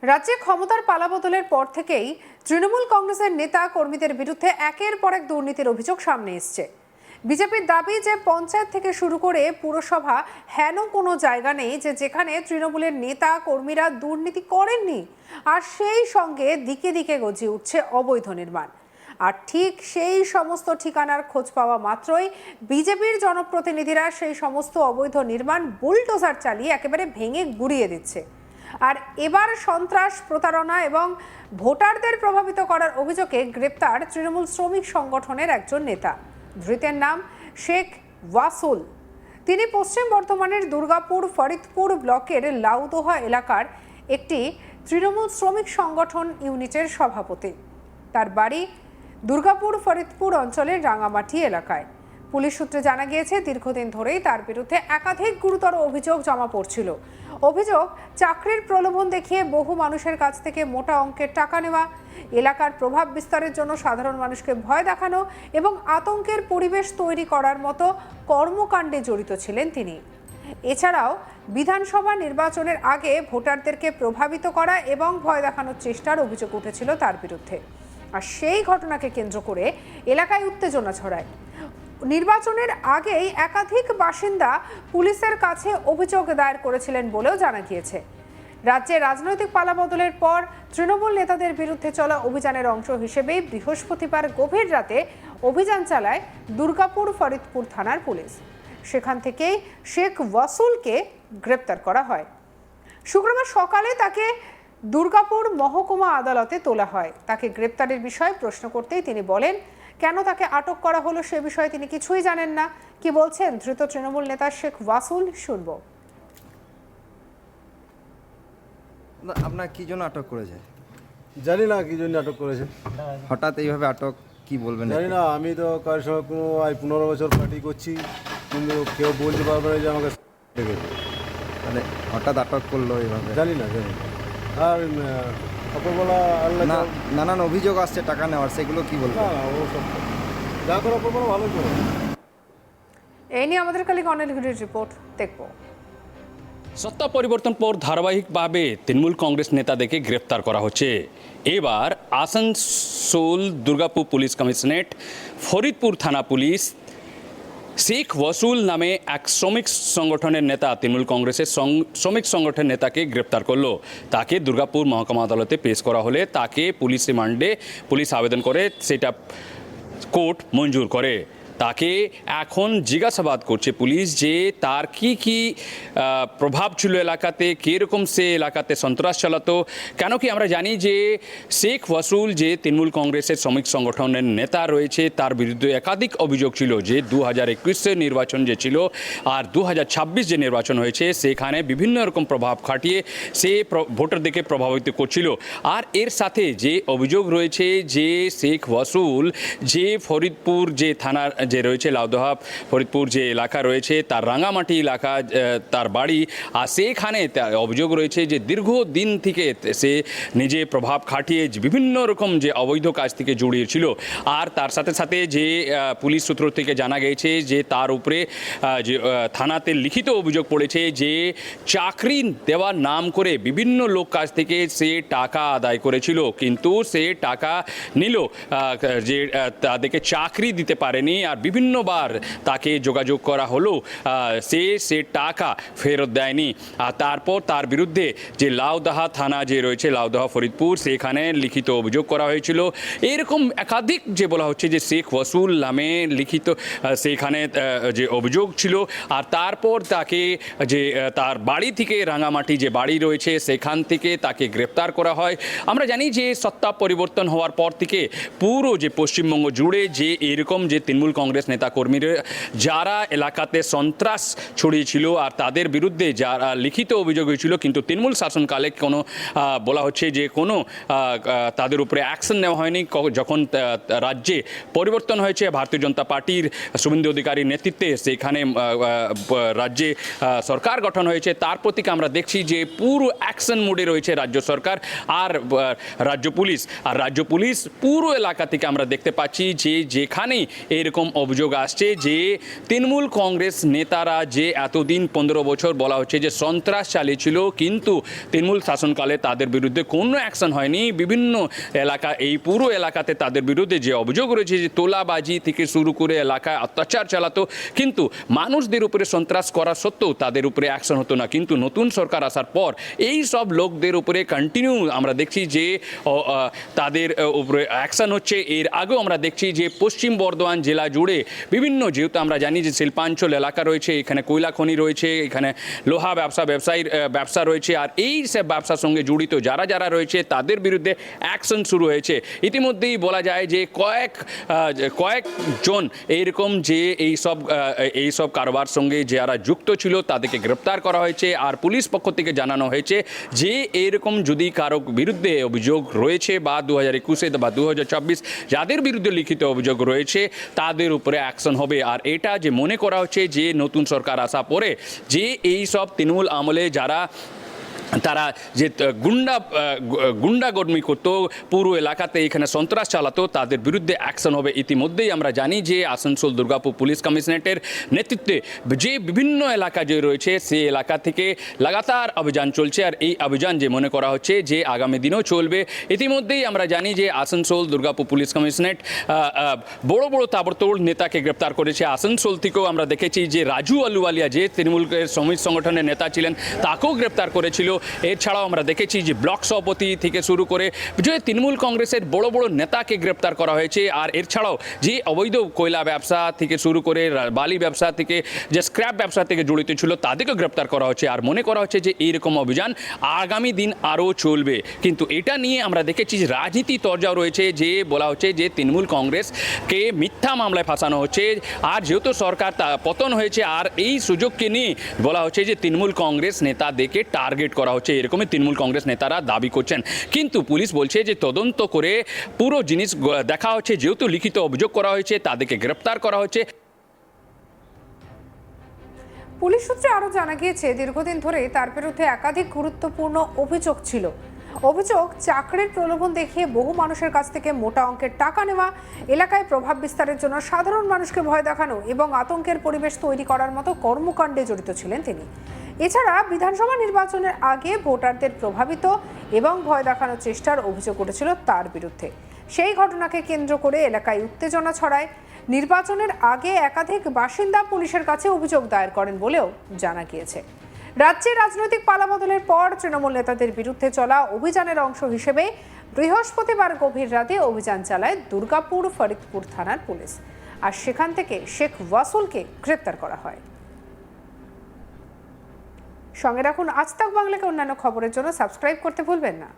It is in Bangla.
রাজ্যে ক্ষমতার পালাবদলের পর থেকেই তৃণমূল কংগ্রেসের নেতা কর্মীদের বিরুদ্ধে একের পর এক দুর্নীতির অভিযোগ সামনে এসছে। বিজেপির দাবি যে পঞ্চায়েত থেকে শুরু করে পুরসভা হেন কোনো জায়গা নেই যেখানে তৃণমূলের নেতা কর্মীরা দুর্নীতি করেননি। আর সেই সঙ্গে দিকে দিকে গজিয়ে উঠছে অবৈধ নির্মাণ। আর ঠিক সেই সমস্ত ঠিকানার খোঁজ পাওয়া মাত্রই বিজেপির জনপ্রতিনিধিরা সেই সমস্ত অবৈধ নির্মাণ বুলডোজার চালিয়ে একেবারে ভেঙে গুড়িয়ে দিচ্ছে। আর এবার সন্ত্রাস, প্রতারণা এবং ভোটারদের প্রভাবিত করার অভিযোগে গ্রেপ্তার তৃণমূল শ্রমিক সংগঠনের একজন নেতা। ধৃতের নাম শেখ ওয়াসুল। তিনি পশ্চিম বর্ধমানের দুর্গাপুর ফরিদপুর ব্লকের লাউদোহা এলাকার একটি তৃণমূল শ্রমিক সংগঠন ইউনিটের সভাপতি। তার বাড়ি দুর্গাপুর ফরিদপুর অঞ্চলের রাঙামাটি এলাকায়। পুলিশ সূত্রে জানা গিয়েছে, দীর্ঘদিন ধরেই তার বিরুদ্ধে একাধিক গুরুতর অভিযোগ জমা পড়ছিল। অভিযোগ, চাকরির প্রলোভন দেখিয়ে বহু মানুষের কাছ থেকে মোটা অঙ্কের টাকা নেওয়া, এলাকার প্রভাব বিস্তারের জন্য সাধারণ মানুষকে ভয় দেখানো এবং আতঙ্কের পরিবেশ তৈরি করার মতো কর্মকাণ্ডে জড়িত ছিলেন তিনি। এছাড়াও বিধানসভা নির্বাচনের আগে ভোটারদেরকে প্রভাবিত করা এবং ভয় দেখানোর চেষ্টার অভিযোগ উঠেছিল তার বিরুদ্ধে। আর সেই ঘটনাকে কেন্দ্র করে এলাকায় উত্তেজনা ছড়ায়। নির্বাচনের আগেই একাধিক বাসিন্দা পুলিশের কাছে অভিযোগ দায়ের করেছিলেন বলেও জানা গিয়েছে। রাজ্যে রাজনৈতিক পালাবদলের পর তৃণমূল নেতাদের বিরুদ্ধে চলা অভিযানের অংশ হিসেবেই বৃহস্পতিবার গভীর রাতে অভিযান চালায় দুর্গাপুর ফরিদপুর থানার পুলিশ। সেখান থেকেই শেখ ওয়াসুলকে গ্রেপ্তার করা হয়। শুক্রবার সকালে তাকে দুর্গাপুর মহকুমা আদালতে তোলা হয়। তাকে গ্রেপ্তারের বিষয়ে প্রশ্ন করতেই তিনি বলেন, কেন তাকে আটক করা হলো সে বিষয়ে তিনি কিছুই জানেন না। কি বলছেন ধৃত তৃণমূল নেতা শেখ ওয়াসুল, শুনবো। আপনার কি জন্য আটক করেছে? জানি না কি জন্য আটক করেছে, হঠাৎ এইভাবে আটক, কি বলবেন? জানি না। আমি তো কারোর সঙ্গে কোনো 15 বছর পার্টি করছি, কিন্তু কেউ বলতে পারবে না যে আমাকে ডেকেছে। তাহলে হঠাৎ আটক করলো এইভাবে? জানি না। আর অপরবেলা আল্লাহ না, নানান অভিযোগ আসছে টাকা নেওয়ার, সেগুলো কি বলবেন? না, ও সব যা করে অপরবেলা ভালো করে। এই নিয়ে আমাদের কালিক অনিল ঘুরির রিপোর্ট দেখব। সত্তা পরিবর্তন পর ধারাবাহিকভাবে তৃণমূল কংগ্রেস নেতাদেরকে গ্রেপ্তার করা হচ্ছে। এবার আসানসোল দুর্গাপুর পুলিশ কমিশনারেট, ফরিদপুর থানা পুলিশ শেখ ওয়াসুল নামে এক শ্রমিক সংগঠনের নেতা, তৃণমূল কংগ্রেসের শ্রমিক সংগঠনের নেতাকে গ্রেপ্তার করলো। তাকে দুর্গাপুর মহকুমা আদালতে পেশ করা হলে তাকে পুলিশ রিমান্ডে পুলিশ আবেদন করে, সেটা কোর্ট মঞ্জুর করে। তাকে এখন জিজ্ঞাসাবাদ করছে পুলিশ যে তার কি প্রভাব ছিল এলাকাতে, কীরকম সে এলাকাতে সন্ত্রাস চালাতো। কেন কি আমরা জানি যে শেখ ওয়াসুল যে তৃণমূল কংগ্রেসের শ্রমিক সংগঠনের নেতা রয়েছে, তার বিরুদ্ধে একাধিক অভিযোগ ছিল যে 2021 নির্বাচন যে ছিল আর 2026 যে নির্বাচন হয়েছে সেখানে বিভিন্ন রকম প্রভাব খাটিয়ে সে ভোটারদেরকে প্রভাবিত করছিল। আর এর সাথে যে অভিযোগ রয়েছে যে শেখ ওয়াসুল যে ফরিদপুর যে থানার যে রয়েছে লাউদোহা ফরিদপুর যে এলাকা রয়েছে তার রাঙামাটি এলাকা তার বাড়ি, আর সেখানে অভিযোগ রয়েছে যে দীর্ঘদিন থেকে সে নিজে প্রভাব খাটিয়ে বিভিন্ন রকম যে অবৈধ কাজ থেকে জড়িয়েছিল। আর তার সাথে সাথে যে পুলিশ সূত্র থেকে জানা গেছে যে তার উপরে যে থানাতে লিখিত অভিযোগ পড়েছে যে চাকরি দেওয়ার নাম করে বিভিন্ন লোক কাছ থেকে সে টাকা আদায় করেছিল, কিন্তু সে টাকা নিল যে তাদেরকে চাকরি দিতে পারেনি। আর বিভিন্নবার তাকে যোগাযোগ করা হলো, সে টাকা ফেরত দেয়নি। আর তারপর তার বিরুদ্ধে যে লাউদোহা থানা যে রয়েছে লাউদোহা ফরিদপুর, সেখানে লিখিত অভিযোগ করা হয়েছিল। এরকম একাধিক যে বলা হচ্ছে যে শেখ ওয়াসুল নামে লিখিত সেখানে যে অভিযোগ ছিল। আর তারপর তাকে যে তার বাড়ি থেকে রাঙামাটি যে বাড়ি রয়েছে সেখান থেকে তাকে গ্রেপ্তার করা হয়। আমরা জানি যে সত্তা পরিবর্তন হওয়ার পর থেকে পুরো যে পশ্চিমবঙ্গ জুড়ে যে এরকম যে তৃণমূল কংগ্রেস নেতাকর্মীরা যারা এলাকাতে সন্ত্রাস ছড়িয়েছিল আর তাদের বিরুদ্ধে যারা লিখিত অভিযোগ হয়েছিল, কিন্তু তৃণমূল শাসনকালে কোনো বলা হচ্ছে যে কোনো তাদের উপরে অ্যাকশন নেওয়া হয়নি। যখন রাজ্যে পরিবর্তন হয়েছে ভারতীয় জনতা পার্টির শুভেন্দু অধিকারীর নেতৃত্বে, সেখানে রাজ্যে সরকার গঠন হয়েছে, তার প্রতীকে আমরা দেখছি যে পুরো অ্যাকশন মোডে রয়েছে রাজ্য সরকার আর রাজ্য পুলিশ। আর রাজ্য পুলিশ পুরো এলাকা থেকে আমরা দেখতে পাচ্ছি যে যেখানেই এরকম অভিযোগ আসছে যে তৃণমূল কংগ্রেস নেতারা যে এতদিন 15 বছর বলা হচ্ছে যে সন্ত্রাস চালিয়েছিল, কিন্তু তৃণমূল শাসনকালে তাদের বিরুদ্ধে কোনো অ্যাকশন হয়নি। বিভিন্ন এলাকা, এই পুরো এলাকাতে তাদের বিরুদ্ধে যে অভিযোগ রয়েছে যে তোলাবাজি থেকে শুরু করে এলাকায় অত্যাচার চালাতো, কিন্তু মানুষদের উপরে সন্ত্রাস করা সত্ত্বেও তাদের উপরে অ্যাকশন হতো না। কিন্তু নতুন সরকার আসার পর এই সব লোকদের উপরে কন্টিনিউ আমরা দেখছি যে তাদের উপরে অ্যাকশন হচ্ছে। এর আগেও আমরা দেখছি যে পশ্চিম বর্ধমান জেলা জুড়ে বিভিন্ন, যেহেতু আমরা জানি যে শিল্পাঞ্চল এলাকা রয়েছে, এখানে কয়লা খনি রয়েছে, এখানে লোহা ব্যবসা রয়েছে, আর এই সব ব্যবসার সঙ্গে জড়িত যারা যারা রয়েছে তাদের বিরুদ্ধে অ্যাকশন শুরু হয়েছে। ইতিমধ্যেই বলা যায় যে কয়েকজন এইরকম যে এই সব কারবার সঙ্গে যারা যুক্ত ছিল তাদেরকে গ্রেপ্তার করা হয়েছে। আর পুলিশ পক্ষ থেকে জানানো হয়েছে যে এরকম যদি কারো বিরুদ্ধে অভিযোগ রয়েছে বা 2021 বা 2024 যাদের বিরুদ্ধে লিখিত অভিযোগ রয়েছে তাদের উপরে অ্যাকশন হবে। আর এটা যে মনে করা হচ্ছে যে নতুন সরকার আসা পরে যে এই সব তৃণমূল আমলে তারা যে গুন্ডাগর্মি করতো পুরো এলাকাতে, এখানে সন্ত্রাস চালাতো, তাদের বিরুদ্ধে অ্যাকশন হবে। ইতিমধ্যেই আমরা জানি যে আসানসোল দুর্গাপুর পুলিশ কমিশনারেটের নেতৃত্বে যে বিভিন্ন এলাকা যে রয়েছে সেই এলাকা থেকে লাগাতার অভিযান চলছে। আর এই অভিযান যে মনে করা হচ্ছে যে আগামী দিনেও চলবে। ইতিমধ্যেই আমরা জানি যে আসানসোল দুর্গাপুর পুলিশ কমিশনারেট বড় বড় তাবড়তোড় নেতাকে গ্রেপ্তার করেছে। আসানসোল থেকেও আমরা দেখেছি যে রাজু আলুওয়ালিয়া যে তৃণমূলের শ্রমিক সংগঠনের নেতা ছিলেন তাকেও গ্রেপ্তার করেছিল। এছাড়াও আমরা দেখেছি যে ব্লক সভাপতি থেকে শুরু করে যে তৃণমূল কংগ্রেসের বড় বড় নেতাকে গ্রেপ্তার করা হয়েছে। আর এছাড়াও যে অবৈধ কয়লা ব্যবসা থেকে শুরু করে বালি ব্যবসা থেকে, যে স্ক্র্যাপ ব্যবসা থেকে জড়িত ছিল তাদেরকে গ্রেপ্তার করা হচ্ছে। আর মনে করা হচ্ছে যে এইরকম অভিযান আগামী দিন আরও চলবে। কিন্তু এটা নিয়ে আমরা দেখেছি যে রাজনীতি তরজাও রয়েছে, যে বলা হচ্ছে যে তৃণমূল কংগ্রেসকে মিথ্যা মামলায় ফাঁসানো হচ্ছে। আর যেহেতু সরকার পতন হয়েছে, আর এই সুযোগকে নিয়ে বলা হচ্ছে যে তৃণমূল কংগ্রেস নেতাদেরকে টার্গেট করা হচ্ছে, এরকমই তৃণমূল কংগ্রেস নেতারা দাবি করছেন। কিন্তু পুলিশ বলছে যে তদন্ত করে পুরো জিনিস দেখা হচ্ছে, যেহেতু লিখিত অভিযোগ করা হয়েছে তাদেরকে গ্রেপ্তার করা হচ্ছে। পুলিশ সূত্রে আরও জানা গিয়েছে দীর্ঘদিন ধরে তার বিরুদ্ধে একাধিক গুরুত্বপূর্ণ অভিযোগ ছিল। অভিযোগ, চাকরির প্রলোভন দেখিয়ে বহু মানুষের কাছ থেকে মোটা অঙ্কের টাকা নেওয়া, এলাকায় প্রভাব বিস্তারের জন্য সাধারণ মানুষকে ভয় দেখানো এবং আতঙ্কের পরিবেশ তৈরি করার মতো কর্মকাণ্ডে জড়িত ছিলেন তিনি। এছাড়া বিধানসভা নির্বাচনের আগে ভোটারদের প্রভাবিত এবং ভয় দেখানোর চেষ্টার অভিযোগ উঠেছিল তার বিরুদ্ধে। সেই ঘটনাকে কেন্দ্র করে এলাকায় উত্তেজনা ছড়ায়। নির্বাচনের আগে একাধিক বাসিন্দা পুলিশের কাছে অভিযোগ দায়ের করেন বলেও জানা গিয়েছে। রাজ্যে রাজনৈতিক পালাবদলের পর তৃণমূল নেতাদের বিরুদ্ধে চলা অভিযানের অংশ হিসেবে বৃহস্পতিবার গভীর রাতে অভিযান চালায় দুর্গাপুর ফরিদপুর থানার পুলিশ। আর সেখান থেকে শেখ ওয়াসুলকে গ্রেপ্তার করা হয়। সঙ্গে রাখুন আজ তাক বাংলাকে অন্যান্য খবরের জন্য সাবস্ক্রাইব করতে ভুলবেন না।